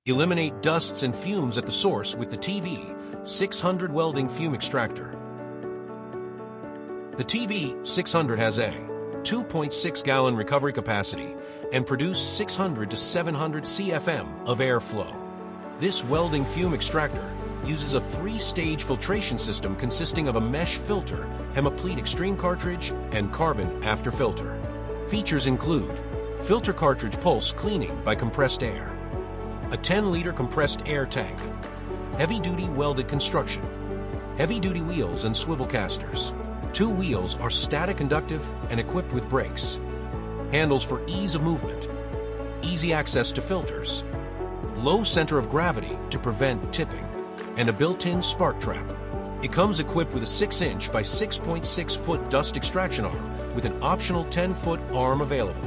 Eliminate dusts and fumes at the source with the TV-600 Welding Fume Extractor. The TV-600 has a 2.6-gallon recovery capacity and produce 600 to 700 CFM of airflow. This welding fume extractor uses a 3-stage filtration system consisting of a mesh filter, hemipleat extreme cartridge, and carbon after filter. Features include filter cartridge pulse cleaning by compressed air, a 10-liter compressed air tank, heavy-duty welded construction, heavy-duty wheels and swivel casters. 2 wheels are static conductive and equipped with brakes, handles for ease of movement, easy access to filters, low center of gravity to prevent tipping, and a built-in spark trap. It comes equipped with a 6-inch by 6.6-foot dust extraction arm with an optional 10-foot arm available.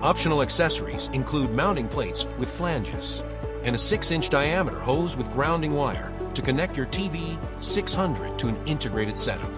Optional accessories include mounting plates with flanges and a 6-inch diameter hose with grounding wire to connect your TV-600 to an integrated setup.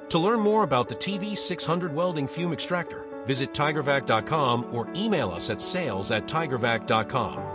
To learn more about the TV-600 Welding Fume Extractor, visit Tiger-Vac.com or email us at sales@Tiger-Vac.com.